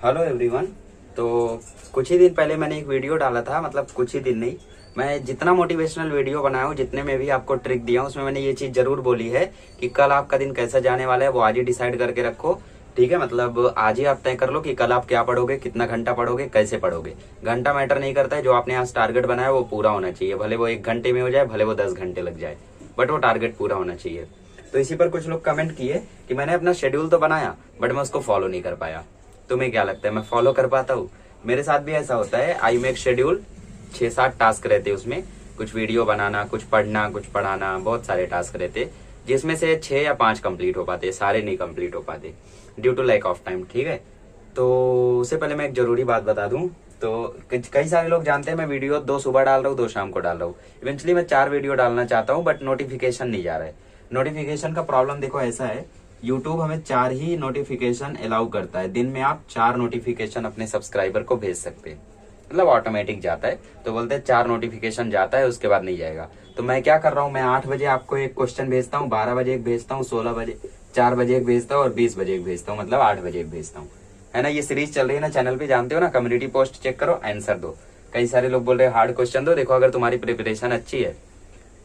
Hello everyone. तो कुछ ही दिन पहले मैंने एक वीडियो डाला था, मतलब कुछ ही दिन नहीं, मैं जितना मोटिवेशनल वीडियो बनाया हूँ, जितने में भी आपको ट्रिक दिया हूँ, उसमें मैंने ये चीज़ जरूर बोली है कि कल आपका दिन कैसा जाने वाला है वो आज ही डिसाइड करके रखो। ठीक है, मतलब आज ही आप तय कर लो कि कल आप क्या पढ़ोगे, कितना घंटा पढ़ोगे, कैसे पढ़ोगे। घंटा मैटर नहीं करता है, जो आपने आज टारगेट बनाया वो पूरा होना चाहिए। भले वो 1 घंटे में हो जाए, भले वो 10 घंटे लग जाए, बट वो टारगेट पूरा होना चाहिए। तो इसी पर कुछ लोग कमेंट किए कि मैंने अपना शेड्यूल तो बनाया बट मैं उसको फॉलो नहीं कर पाया। तुम्हें क्या लगता है मैं फॉलो कर पाता हूँ? मेरे साथ भी ऐसा होता है। आई मेक शेड्यूल, 6-7 टास्क रहते हैं उसमें, कुछ वीडियो बनाना, कुछ पढ़ना, कुछ पढ़ाना, बहुत सारे टास्क रहते, जिसमें से 6 या 5 कंप्लीट हो पाते, सारे नहीं कंप्लीट हो पाते due to lack of time. ठीक है, तो उससे पहले मैं एक जरूरी बात बता दूं। तो कई सारे लोग जानते हैं मैं वीडियो 2 सुबह डाल रहा हूँ, 2 शाम को डाल रहा हूँ। इवेंचुअली मैं 4 वीडियो डालना चाहता हूँ बट नोटिफिकेशन नहीं जा रहा है। नोटिफिकेशन का प्रॉब्लम देखो ऐसा है, यूट्यूब हमें 4 ही नोटिफिकेशन अलाउ करता है। दिन में आप 4 नोटिफिकेशन अपने सब्सक्राइबर को भेज सकते हैं, मतलब ऑटोमेटिक जाता है। तो बोलते हैं 4 नोटिफिकेशन जाता है, उसके बाद नहीं जाएगा। तो मैं क्या कर रहा हूँ, मैं 8 बजे आपको एक क्वेश्चन भेजता हूँ, 12 बजे एक भेजता हूँ, 16 बजे, 4 बजे एक भेजता हूँ और 20 बजे एक भेजता हूँ, मतलब 8 बजे एक भेजता हूँ। है ना, ये सीरीज चल रही है ना चैनल पे, जानते हो ना। कम्युनिटी पोस्ट चेक करो, आंसर दो। कई सारे लोग बोल रहे हैं हार्ड क्वेश्चन दो। देखो, अगर तुम्हारी प्रिपरेशन अच्छी है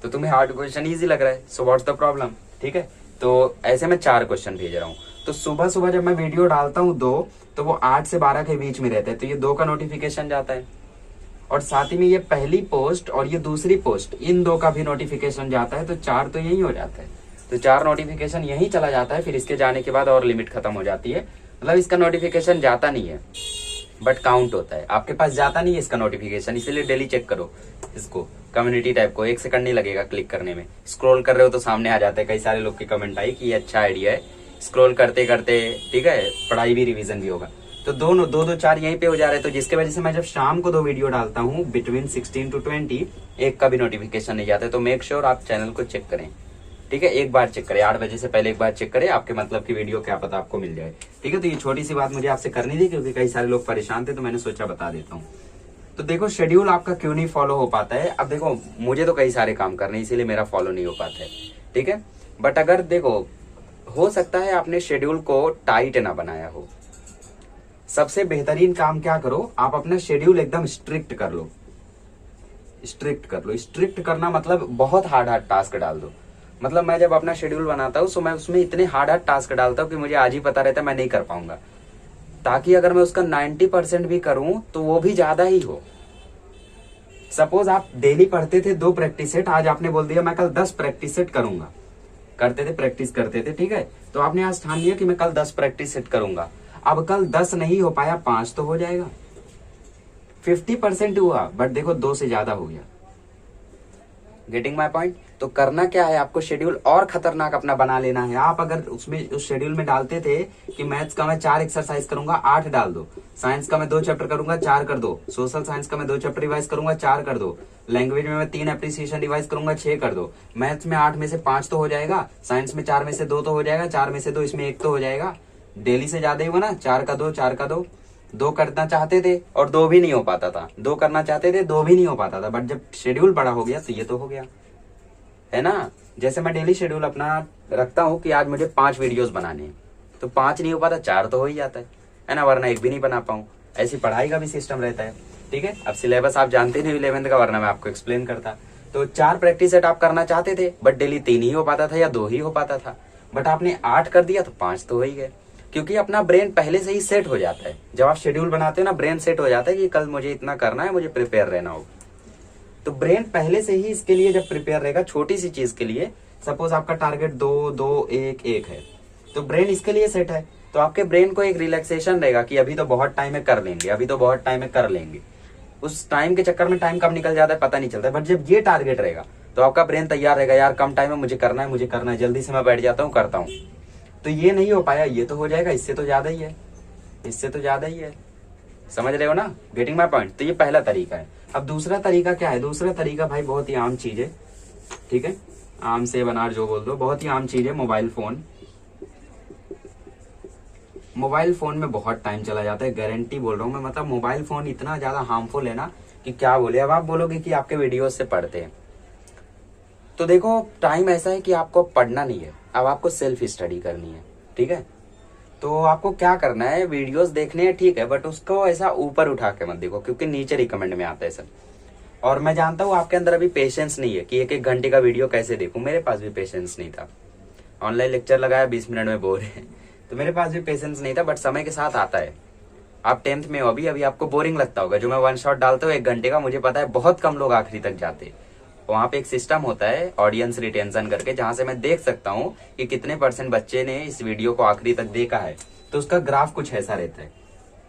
तो तुम्हें हार्ड क्वेश्चन इजी लग रहा है, सो व्हाट्स द प्रॉब्लम। ठीक है, तो ऐसे मैं 4 क्वेश्चन भेज रहा हूँ। तो सुबह सुबह जब मैं वीडियो डालता हूँ 2, तो वो 8 से 12 के बीच में रहता है, तो ये 2 का नोटिफिकेशन जाता है। और साथ ही में ये पहली पोस्ट और ये दूसरी पोस्ट, इन 2 का भी नोटिफिकेशन जाता है, तो 4 तो यही हो जाता है। तो 4 नोटिफिकेशन यही चला जाता है, फिर इसके जाने के बाद और लिमिट खत्म हो जाती है। मतलब इसका नोटिफिकेशन जाता नहीं है बट काउंट होता है। आपके पास जाता नहीं है इसका नोटिफिकेशन, इसीलिए डेली चेक करो इसको। कम्युनिटी टाइप को 1 सेकंड नहीं लगेगा क्लिक करने में। स्क्रॉल कर रहे हो तो सामने आ जाता है। कई सारे लोग की कमेंट आई कि ये अच्छा आइडिया है, स्क्रॉल करते करते, ठीक है, पढ़ाई भी रिवीजन भी होगा। तो दोनों 2-2-4 यहीं पे हो जा रहे हैं। तो जिसके वजह से मैं जब शाम को 2 वीडियो डालता हूँ बिटवीन 16 to 20, एक का भी नोटिफिकेशन नहीं जाता है। तो मेक श्योर आप चैनल को चेक करें। ठीक है, एक बार चेक करें, 8 बजे से पहले एक बार चेक करें, आपके मतलब की वीडियो क्या पता आपको मिल जाए। ठीक है, तो ये छोटी सी बात मुझे आपसे करनी थी क्योंकि कई सारे लोग परेशान थे, तो मैंने सोचा बता देता हूँ। तो देखो, शेड्यूल आपका क्यों नहीं फॉलो हो पाता है। अब देखो, मुझे तो कई सारे काम करने, इसीलिए मेरा फॉलो नहीं हो पाता है। ठीक है, बट अगर देखो, हो सकता है आपने शेड्यूल को टाइट ना बनाया हो। सबसे बेहतरीन काम क्या करो, आप अपना शेड्यूल एकदम स्ट्रिक्ट कर लो। स्ट्रिक्ट कर लो, स्ट्रिक्ट करना मतलब बहुत हार्ड हार्ड टास्क डाल दो। मतलब मैं जब अपना शेड्यूल बनाता हूँ तो मैं उसमें इतने हार्ड हार्ड टास्क डालता हूँ कि मुझे आज ही पता रहता है मैं नहीं कर पाऊंगा, ताकि अगर मैं उसका 90% भी करूं तो वो भी ज्यादा ही हो। सपोज आप डेली पढ़ते थे 2 प्रैक्टिस सेट, आज आपने बोल दिया मैं कल 10 प्रैक्टिस सेट करूंगा। करते थे, प्रैक्टिस करते थे, ठीक है, तो आपने आज ठान लिया कि मैं कल 10 प्रैक्टिस सेट करूंगा। अब कल 10 नहीं हो पाया, 5 तो हो जाएगा। 50% हुआ, बट देखो 2 से ज्यादा हो गया। Getting my point. तो करना क्या है, आपको शेड्यूल और खतरनाक अपना बना लेना है। आप अगर उसमें उस शेड्यूल में डालते थे कि मैथ्स का मैं 4 एक्सरसाइज करूंगा, 8 डाल दो। साइंस का मैं 2 चैप्टर करूंगा, 4 कर दो। सोशल साइंस का मैं 2 चैप्टर रिवाइज करूंगा, 4 कर दो। लैंग्वेज में मैं 3 एप्रिसिएशन रिवाइज करूंगा, 6 कर दो। मैथ्स में 8 में से 5 तो हो जाएगा, साइंस में 4 में से 2 तो हो जाएगा, 4 में से 2, इसमें 1 तो हो जाएगा। डेली से ज्यादा ही हुआ ना, 4 का 2, 4 का 2। 2 करना चाहते थे और 2 भी नहीं हो पाता था, 2 करना चाहते थे, 2 भी नहीं हो पाता था, बट जब शेड्यूल बड़ा हो गया तो ये तो हो गया, है ना। जैसे मैं डेली शेड्यूल अपना रखता हूँ कि आज मुझे 5 वीडियोस बनाने हैं, तो 5 नहीं हो पाता, 4 तो हो ही जाता है ना, वरना 1 भी नहीं बना पाऊँ। ऐसी पढ़ाई का भी सिस्टम रहता है। ठीक है, अब सिलेबस आप जानते नहीं 11th का, वरना मैं आपको एक्सप्लेन करता। तो 4 प्रैक्टिस सेट आप करना चाहते थे बट डेली 3 ही हो पाता था या 2 ही हो पाता था, बट आपने 8 कर दिया तो 5 तो हो ही गए। क्योंकि अपना ब्रेन पहले से ही सेट हो जाता है। जब आप शेड्यूल बनाते हो ना, ब्रेन सेट हो जाता है कि कल मुझे इतना करना है, मुझे प्रिपेयर रहना होगा। तो ब्रेन पहले से ही इसके लिए जब प्रिपेयर रहेगा, छोटी सी चीज के लिए, सपोज आपका टारगेट 2-2-1-1 है, तो ब्रेन इसके लिए सेट है। तो आपके ब्रेन को एक रिलैक्सेशन रहेगा कि अभी तो बहुत टाइम है, कर लेंगे, अभी तो बहुत टाइम है, कर लेंगे। उस टाइम के चक्कर में टाइम कब निकल जाता है पता नहीं चलता है। बट जब ये टारगेट रहेगा तो आपका ब्रेन तैयार रहेगा, यार कम टाइम है, मुझे करना है, मुझे करना है, जल्दी से मैं बैठ जाता हूँ, करता हूँ। तो ये नहीं हो पाया, ये तो हो जाएगा, इससे तो ज्यादा ही है, इससे तो ज्यादा ही है। समझ रहे हो ना, गेटिंग माई पॉइंट। तो ये पहला तरीका है। अब दूसरा तरीका क्या है, दूसरा तरीका भाई बहुत ही आम चीज है। ठीक है, आम से बनार जो बोल दो, बहुत ही आम चीज है, मोबाइल फोन। मोबाइल फोन में बहुत टाइम चला जाता है, गारंटी बोल रहा हूँ मैं। मतलब मोबाइल फोन इतना ज्यादा हार्मफुल है ना कि क्या बोले। अब आप बोलोगे कि आपके वीडियो से पढ़ते हैं, तो देखो टाइम ऐसा है कि आपको पढ़ना नहीं है, अब आपको सेल्फ स्टडी करनी है। ठीक है, तो आपको क्या करना है, वीडियोस देखने हैं ठीक है, बट उसको ऐसा ऊपर उठा के मत देखो, क्योंकि नीचे रिकमेंड में आता है सब। और मैं जानता हूँ आपके अंदर अभी पेशेंस नहीं है कि एक एक घंटे का वीडियो कैसे देखूं, मेरे पास भी पेशेंस नहीं था। ऑनलाइन लेक्चर लगाया 20 मिनट में बोर है, तो मेरे पास भी पेशेंस नहीं था, बट समय के साथ आता है। आप 10th में हो अभी आपको बोरिंग लगता होगा, जो मैं वन शॉट डालता हूँ 1 घंटे का, मुझे पता है बहुत कम लोग आखिरी तक जाते। वहां पे एक सिस्टम होता है ऑडियंस रिटेंशन करके, जहां से मैं देख सकता हूँ कि कितने % बच्चे ने इस वीडियो को आखिरी तक देखा है। तो उसका ग्राफ कुछ ऐसा रहता है,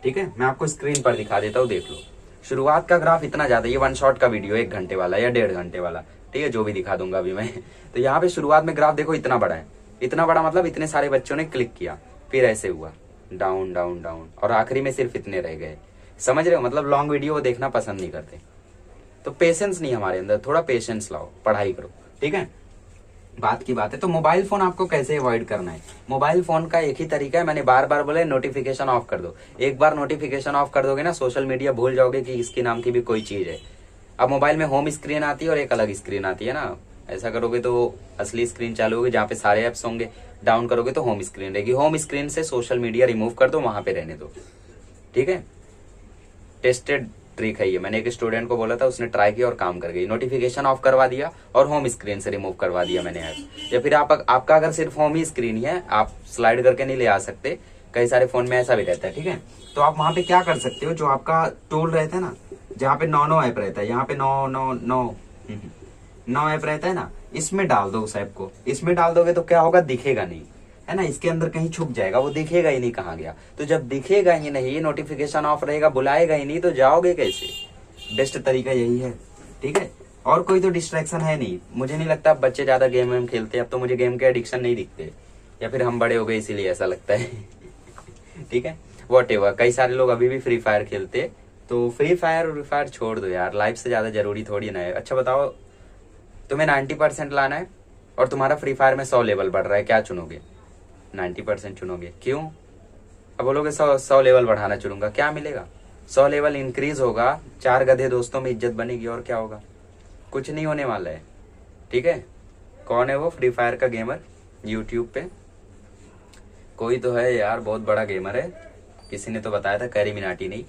ठीक है, मैं आपको स्क्रीन पर दिखा देता हूँ, देख लो। शुरुआत का ग्राफ इतना ज्यादा, ये वन शॉट का वीडियो 1 घंटे वाला या 1.5 घंटे वाला, ठीक है, जो भी दिखा दूंगा अभी मैं। तो यहाँ पे शुरुआत में ग्राफ देखो इतना बड़ा है, इतना बड़ा मतलब इतने सारे बच्चों ने क्लिक किया, फिर ऐसे हुआ डाउन डाउन डाउन, और आखिरी में सिर्फ इतने रह गए। समझ रहे हो, मतलब लॉन्ग वीडियो वो देखना पसंद नहीं करते। तो पेशेंस नहीं हमारे अंदर, थोड़ा पेशेंस लाओ, पढ़ाई करो, ठीक है। बात की बात है, तो मोबाइल फोन आपको कैसे अवॉइड करना है। मोबाइल फोन का एक ही तरीका है, मैंने बार बार बोला, नोटिफिकेशन ऑफ कर दो। एक बार नोटिफिकेशन ऑफ कर दोगे ना, सोशल मीडिया भूल जाओगे कि इसके नाम की भी कोई चीज है। अब मोबाइल में होम स्क्रीन आती है और एक अलग स्क्रीन आती है ना, ऐसा करोगे तो असली स्क्रीन चालू होगी जहाँ पे सारे ऐप्स होंगे, डाउन करोगे तो होम स्क्रीन रहेगी। होम स्क्रीन से सोशल मीडिया रिमूव कर दो, वहां पे रहने दो, ठीक है। टेस्टेड ट्रिक है ये, मैंने एक स्टूडेंट को बोला था, उसने ट्राई किया और काम कर गई। नोटिफिकेशन ऑफ करवा दिया और होम स्क्रीन से रिमूव करवा दिया मैंने ऐप। या फिर आपका अगर सिर्फ होम ही स्क्रीन ही है, आप स्लाइड करके नहीं ले आ सकते, कई सारे फोन में ऐसा भी रहता है, ठीक है। तो आप वहां पे क्या कर सकते हो, जो आपका टूल रहता है ना, जहाँ पे 9 ऐप रहता है, यहाँ पे 9 ऐप रहता है ना, इसमें डाल दो उस ऐप को। इसमें डाल दोगे तो क्या होगा, दिखेगा नहीं, है ना, इसके अंदर कहीं छुप जाएगा, वो दिखेगा ही नहीं कहाँ गया। तो जब दिखेगा ही नहीं, नोटिफिकेशन ऑफ रहेगा, बुलाएगा ही नहीं, तो जाओगे कैसे। बेस्ट तरीका यही है, ठीक है। और कोई तो डिस्ट्रैक्शन है नहीं, मुझे नहीं लगता बच्चे ज्यादा गेम वेम खेलते, अब तो मुझे गेम के एडिक्शन नहीं दिखते, या फिर हम बड़े हो गए इसीलिए ऐसा लगता है। ठीक है, वॉटेवर। कई सारे लोग अभी भी फ्री फायर खेलते, तो फ्री फायर छोड़ दो यार, लाइफ से ज्यादा जरूरी थोड़ी ना है। अच्छा बताओ, तुम्हें 90% लाना है और तुम्हारा फ्री फायर में 100 लेवल बढ़ रहा है, क्या चुनोगे। 90% चुनोगे, क्यों। अब बोलोगे 100 लेवल बढ़ाना चुनूंगा, क्या मिलेगा। 100 लेवल इंक्रीज होगा, 4 गधे दोस्तों में इज्जत बनेगी, और क्या होगा, कुछ नहीं होने वाला है, ठीक है। कौन है वो फ्री फायर का गेमर, यूट्यूब पे कोई तो है यार, बहुत बड़ा गेमर है, किसी ने तो बताया था, कैरी मिनाटी नहीं,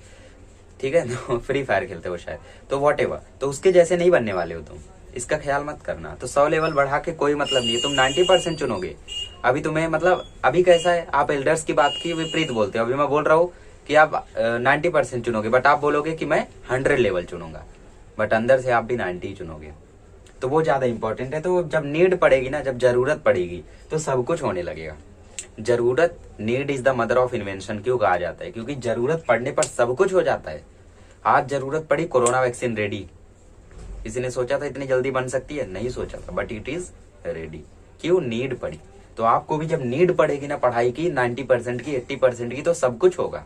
ठीक है। तो फ्री फायर खेलते हो शायद, तो वॉटेवर, तो उसके जैसे नहीं बनने वाले हो तुम, इसका ख्याल मत करना। तो 100 लेवल बढ़ा के कोई मतलब नहीं है, तुम 90% चुनोगे। अभी तुम्हें मतलब अभी कैसा है, आप एल्डर्स की बात की विपरीत बोलते हो। अभी मैं बोल रहा हूँ कि आप 90% चुनोगे, बट आप बोलोगे कि मैं 100 लेवल चुनूंगा, बट अंदर से आप भी 90 चुनोगे। तो वो ज्यादा इंपॉर्टेंट है। तो जब नीड पड़ेगी ना, जब जरूरत पड़ेगी, तो सब कुछ होने लगेगा। जरूरत, need is the mother of invention क्यों कहा जाता है, क्योंकि जरूरत पड़ने पर सब कुछ हो जाता है। आज जरूरत पड़ी, कोरोना वैक्सीन रेडी, किसी ने सोचा था इतनी जल्दी बन सकती है, नहीं सोचा था, बट इट इज रेडी। क्यों, नीड पड़ी। तो आपको भी जब नीड पड़ेगी ना पढ़ाई की, 90% की, 80% की, तो सब कुछ होगा,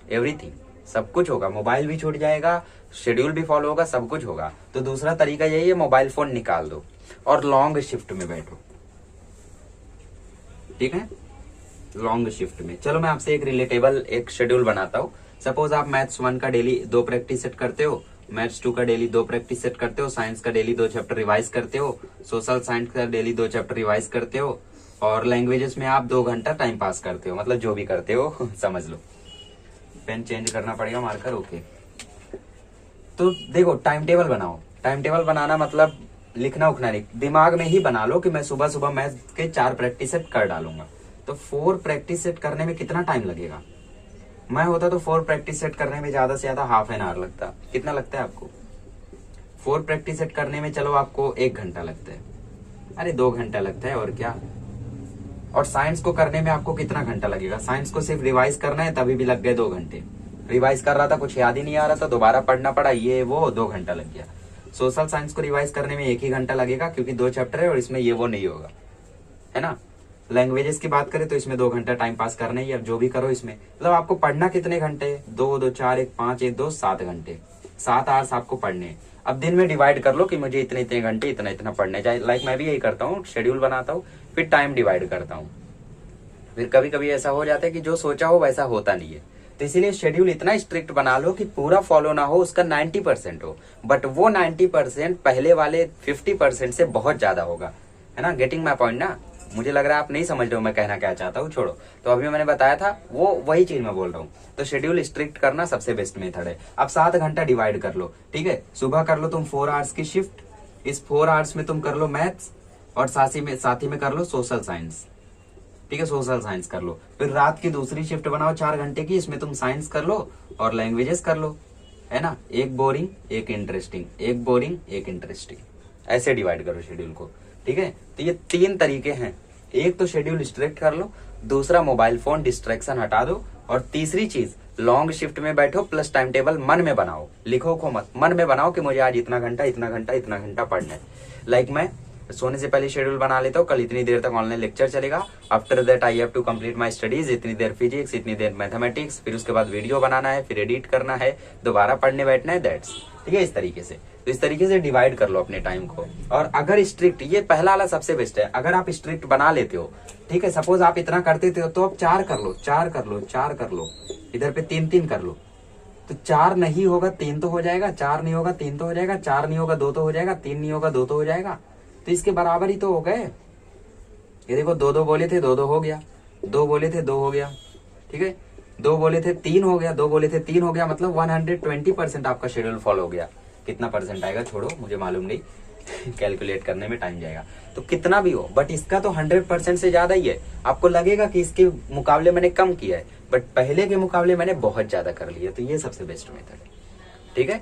एवरीथिंग, सब कुछ होगा। मोबाइल भी छूट जाएगा, शेड्यूल भी फॉलो होगा, सब कुछ होगा। तो दूसरा तरीका यही है, मोबाइल फोन निकाल दो और लॉन्ग शिफ्ट में बैठो, ठीक है, लॉन्ग शिफ्ट में। चलो मैं आपसे एक रिलेटेबल एक शेड्यूल बनाता हूँ। सपोज आप मैथ्स 1 का डेली 2 प्रैक्टिस सेट करते हो, मैथ्स 2 का डेली 2 प्रैक्टिस सेट करते हो, साइंस का डेली 2 चैप्टर रिवाइज करते हो, सोशल साइंस का डेली 2 चैप्टर रिवाइज करते हो, और लैंग्वेजेस में आप 2 घंटा टाइम पास करते हो, मतलब जो भी करते हो समझ लो। पेन चेंज करना पड़ेगा, मार्कर, ओके। तो देखो, टाइम टेबल बनाओ। टाइम टेबल बनाना मतलब लिखना उखना नहीं, दिमाग में ही बना लो कि मैं सुबह सुबह मैथ के 4 प्रैक्टिस सेट कर डालूंगा। तो 4 प्रैक्टिस सेट करने में कितना टाइम लगेगा। मैं होता तो 4 प्रैक्टिस सेट करने में ज्यादा से ज्यादा हाफ एन आवर लगता। कितना लगता है आपको 4 प्रैक्टिस सेट करने में। चलो आपको 1 घंटा लगता है, अरे 2 घंटा लगता है, और क्या। और साइंस को करने में आपको कितना घंटा लगेगा। साइंस को सिर्फ रिवाइज करना है, तभी भी लग गए 2 घंटे। रिवाइज कर रहा था, कुछ याद ही नहीं आ रहा था, दोबारा पढ़ना पड़ा, ये वो 2 घंटा लग गया। सोशल साइंस को रिवाइज करने में 1 ही घंटा लगेगा, क्योंकि 2 चैप्टर है और इसमें ये वो नहीं होगा, है ना। लैंग्वेजेस की बात करें तो इसमें 2 घंटा टाइम पास करना ही, अब जो भी करो इसमें। मतलब आपको पढ़ना कितने घंटे, 2 2 4 1 5 1 2 7 घंटे, 7 आवर्स आपको पढ़ने। अब दिन में डिवाइड कर लो कि मुझे इतने इतने घंटे इतना इतना पढ़ने चाहिए। लाइक मैं भी यही करता हूँ, शेड्यूल बनाता हूँ, फिर टाइम डिवाइड करता हूँ। फिर कभी कभी ऐसा हो जाता है कि जो सोचा हो वैसा होता नहीं है, तो इसीलिए शेड्यूल इतना स्ट्रिक्ट बना लो कि पूरा फॉलो ना हो, उसका 90% हो, बट वो 90% पहले वाले 50% से बहुत ज्यादा होगा, है ना। गेटिंग माई पॉइंट ना। मुझे लग रहा है आप नहीं समझ रहे हो मैं कहना क्या चाहता हूँ, छोड़ो। तो अभी मैंने बताया था वो वही चीज मैं बोल रहा हूँ। तो शेड्यूल स्ट्रिक्ट करना सबसे बेस्ट मेथड है। अब 7 घंटा डिवाइड कर लो, ठीक है। सुबह कर लो तुम 4 आवर्स की शिफ्ट, इस 4 आवर्स में तुम कर लो मैथ्स और साथ ही में कर लो सोशल साइंस, ठीक है, सोशल साइंस कर लो। फिर रात की दूसरी शिफ्ट बनाओ 4 घंटे की, इसमें तुम साइंस कर लो और लैंग्वेजेस कर लो, है ना। एक बोरिंग एक इंटरेस्टिंग, एक बोरिंग एक इंटरेस्टिंग, ऐसे डिवाइड करो शेड्यूल को, ठीक है। तो ये 3 तरीके हैं। एक तो शेड्यूल स्ट्रिक्ट कर लो, दूसरा मोबाइल फोन डिस्ट्रैक्शन हटा दो, और तीसरी चीज लॉन्ग शिफ्ट में बैठो प्लस टाइम टेबल मन में बनाओ, लिखो को मत, मन में बनाओ कि मुझे आज इतना घंटा इतना घंटा इतना घंटा पढ़ना है। लाइक मैं सोने से पहले शेड्यूल बना लेता हूँ, कल इतनी देर तक ऑनलाइन लेक्चर चलेगा, after that I have to complete my studies, इतनी देर फिजिक्स, इतनी देर मैथमेटिक्स, फिर उसके बाद वीडियो बनाना है, फिर एडिट करना है, दोबारा पढ़ने बैठना है, दैट्स, ठीक है। इस तरीके से, तो इस तरीके से डिवाइड कर लो अपने टाइम को। और अगर स्ट्रिक्ट, ये पहला वाला सबसे बेस्ट है, अगर आप स्ट्रिक्ट बना लेते हो, ठीक है, सपोज आप इतना करते थे तो अब 4 कर लो, 4 कर लो, 4 कर लो, इधर पे 3-3 कर लो। तो 4 नहीं होगा 3 तो हो जाएगा, 4 नहीं होगा 3 तो हो जाएगा, 4 नहीं होगा 2 तो हो जाएगा, 3 नहीं होगा 2 तो हो जाएगा, तो इसके बराबर ही तो हो गए। ये देखो 2-2 बोले थे 2-2 हो गया, 2 बोले थे 2 हो गया, ठीक है, 2 बोले थे 3 हो गया, 2 बोले थे 3 हो गया, मतलब 120% आपका शेड्यूल फॉलो हो गया। कितना परसेंट आएगा छोड़ो, मुझे मालूम नहीं कैलकुलेट करने में टाइम जाएगा। तो कितना भी हो, बट इसका तो 100% से ज्यादा ही है। आपको लगेगा कि इसके मुकाबले मैंने कम किया है, बट पहले के मुकाबले मैंने बहुत ज्यादा कर लिया। तो ये सबसे बेस्ट मेथड है, ठीक है।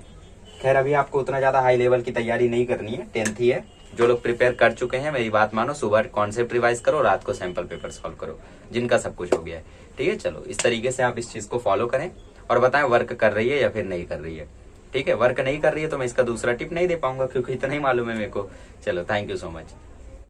खैर अभी आपको उतना ज्यादा हाई लेवल की तैयारी नहीं करनी है, 10th ही है। जो लोग प्रिपेयर कर चुके हैं मेरी बात मानो, सुबह कॉन्सेप्ट रिवाइज करो, रात को सैंपल पेपर सॉल्व करो, जिनका सब कुछ हो गया है, ठीक है। चलो इस तरीके से आप इस चीज को फॉलो करें और बताएं वर्क कर रही है या फिर नहीं कर रही है, ठीक है। वर्क नहीं कर रही है तो मैं इसका दूसरा टिप नहीं दे पाऊंगा, क्योंकि इतना ही मालूम है मेरे को। चलो थैंक यू सो मच।